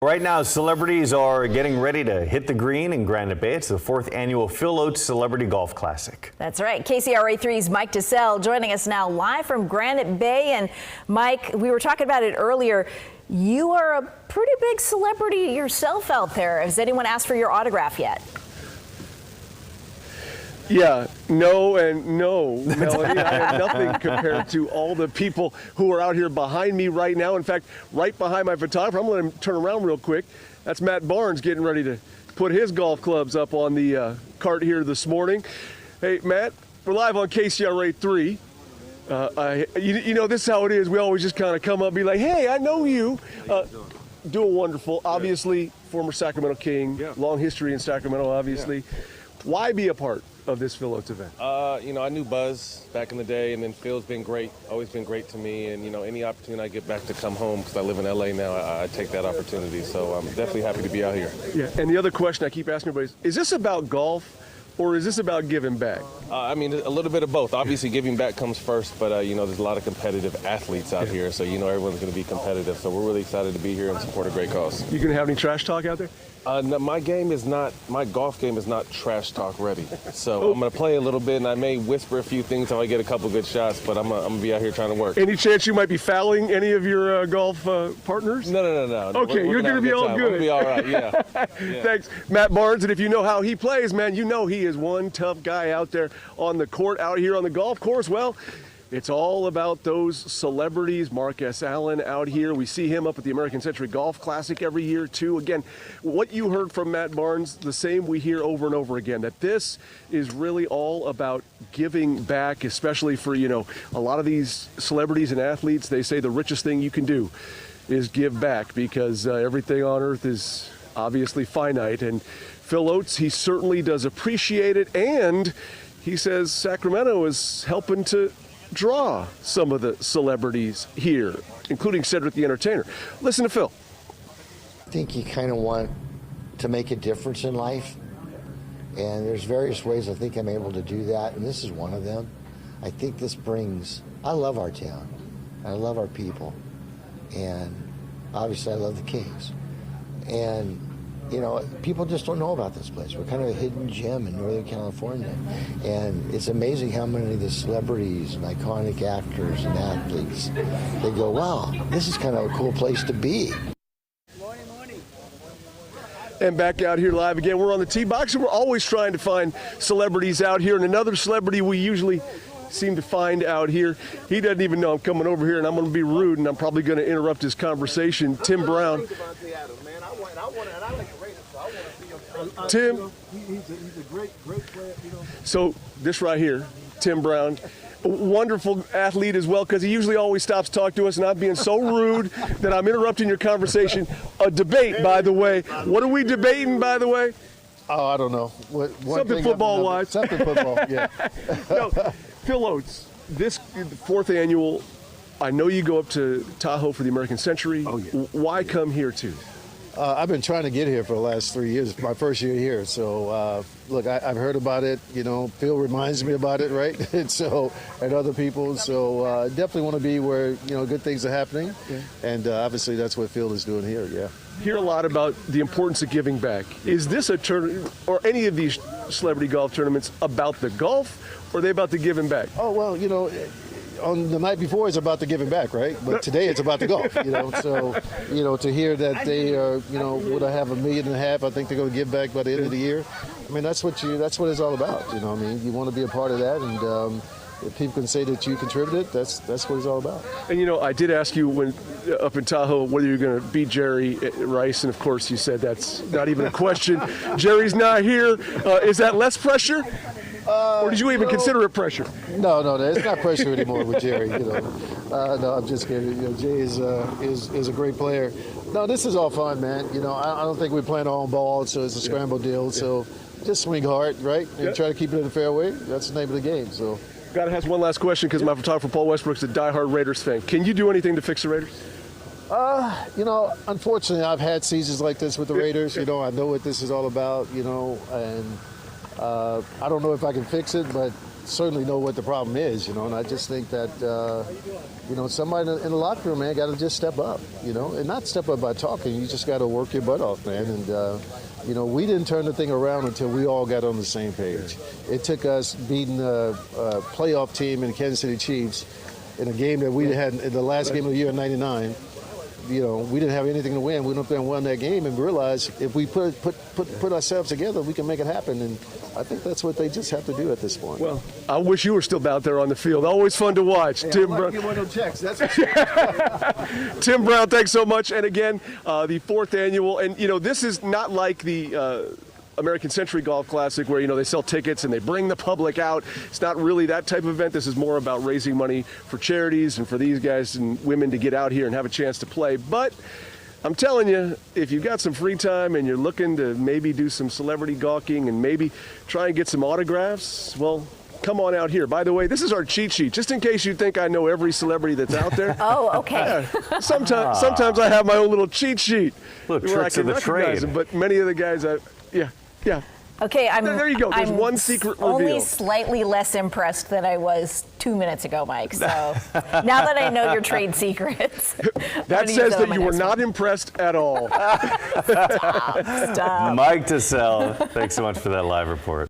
Right now, celebrities are getting ready to hit the green in Granite Bay. It's the 4th annual Phil Oates Celebrity Golf Classic. That's right. KCRA3's Mike DeSalle joining us now live from Granite Bay. And Mike, we were talking about it earlier. You are a pretty big celebrity yourself out there. Has anyone asked for your autograph yet? Yeah, no and no, Melanie. I am nothing compared to all the people who are out here behind me right now. In fact, right behind my photographer, I'm going to let him turn around real quick. That's Matt Barnes getting ready to put his golf clubs up on the cart here this morning. Hey, Matt, we're live on KCRA 3. You know, this is how it is. We always just kind of come up and be like, hey, I know you. Doing wonderful. Obviously, former Sacramento King, long history in Sacramento, obviously. Why be a part of this Phil Oates event? You know, I knew Buzz back in the day, and then Phil's been great, always been great to me. And, you know, any opportunity I get back to come home, because I live in L.A. now, I take that opportunity. So I'm definitely happy to be out here. Yeah, and the other question I keep asking everybody is this about golf or is this about giving back? I mean, a little bit of both. Obviously, giving back comes first, but, you know, there's a lot of competitive athletes out here, so, you know, everyone's going to be competitive. So we're really excited to be here and support a great cause. You going to have any trash talk out there? No, my golf game is not trash talk ready. So I'm going to play a little bit, and I may whisper a few things if I get a couple good shots, but I'm going to be out here trying to work. Any chance you might be fouling any of your golf partners? No. Okay, you're going to be all good. We'll be all right, yeah. Thanks, Matt Barnes. And if you know how he plays, man, you know he is one tough guy out there on the court, out here on the golf course. Well, it's all about those celebrities. Mark S. Allen out here. We see him up at the American Century Golf Classic every year, too. Again, what you heard from Matt Barnes, the same we hear over and over again, that this is really all about giving back, especially for, you know, a lot of these celebrities and athletes. They say the richest thing you can do is give back because everything on earth is obviously finite. And Phil Oates, he certainly does appreciate it. And he says Sacramento is helping to draw some of the celebrities here, including Cedric the Entertainer. Listen to Phil. I think you kind of want to make a difference in life, and there's various ways I think I'm able to do that, and this is one of them. I think this brings, I love our town, I love our people, and obviously I love the Kings. And you know, people just don't know about this place. We're kind of a hidden gem in Northern California. And it's amazing how many of the celebrities and iconic actors and athletes, they go, wow, this is kind of a cool place to be. Morning. And back out here live again. We're on the tee box, and we're always trying to find celebrities out here. And another celebrity we usually seem to find out here, he doesn't even know I'm coming over here, and I'm going to be rude, and I'm probably going to interrupt his conversation. Tim Brown. Tim, he's a great player, you know. So this right here, Tim Brown, a wonderful athlete as well, because he usually always stops to talk to us, and I'm being so rude that I'm interrupting your conversation. A debate, by the way. What are we debating, by the way? Oh, I don't know. Something football-wise. Something football, yeah. No, Phil Oates, this 4th annual, I know you go up to Tahoe for the American Century. Oh, yeah. Why come here, too? I've been trying to get here for the last 3 years, my first year here. So, look, I've heard about it. You know, Phil reminds me about it, right? and other people. So, definitely want to be where, you know, good things are happening. Yeah. And obviously that's what Phil is doing here, yeah. Hear a lot about the importance of giving back. Is this a tournament, or any of these celebrity golf tournaments, about the golf, or are they about the giving back? Oh, well, you know, on the night before it's about the giving back, right? But today it's about the golf, you know. So, you know, to hear that they are, you know, would I have $1.5 million, I think they're going to give back by the end of the year. I mean, that's what it's all about, you know what I mean? You want to be a part of that, and if people can say that you contributed, that's what it's all about. And, you know, I did ask you when up in Tahoe whether you're going to beat Jerry Rice, and of course you said that's not even a question. Jerry's not here. Is that less pressure? Or did you even consider it pressure? No, it's not pressure anymore with Jerry. You know, no, I'm just kidding. You know, Jay is a great player. No, this is all fun, man. You know, I don't think we're playing our own ball, so it's a scramble deal. So just swing hard, right, and try to keep it in the fairway. That's the name of the game. So. Got to ask one last question because my photographer Paul Westbrook's a diehard Raiders fan. Can you do anything to fix the Raiders? You know, unfortunately, I've had seasons like this with the Raiders. You know, I know what this is all about. You know, and I don't know if I can fix it, but certainly know what the problem is, and I just think that, somebody in the locker room, man, got to just step up, and not step up by talking. You just got to work your butt off, man. And, we didn't turn the thing around until we all got on the same page. It took us beating a playoff team in the Kansas City Chiefs in a game that we had in the last game of the year in '99. We didn't have anything to win. We went up there and won that game and realized if we put ourselves together, we can make it happen. And I think that's what they just have to do at this point. Well, I wish you were still out there on the field. Always fun to watch. Hey, Tim I'd like Brown. to get one of them checks. That's for sure. Tim Brown, thanks so much. And again, the 4th annual. And, this is not like the American Century Golf Classic where, they sell tickets and they bring the public out. It's not really that type of event. This is more about raising money for charities and for these guys and women to get out here and have a chance to play. But I'm telling you, if you've got some free time and you're looking to maybe do some celebrity gawking and maybe try and get some autographs, well, come on out here. By the way, this is our cheat sheet, just in case you think I know every celebrity that's out there. Oh, okay. Yeah. Sometimes I have my own little cheat sheet Little where I tricks can of the recognize trade. them, but many of the guys, yeah. Okay, There you go. There's I'm one secret only reveal. slightly less impressed than I was 2 minutes ago, Mike. So now that I know your trade secrets, That says that you were not impressed at all. Stop. Mike Tassell, thanks so much for that live report.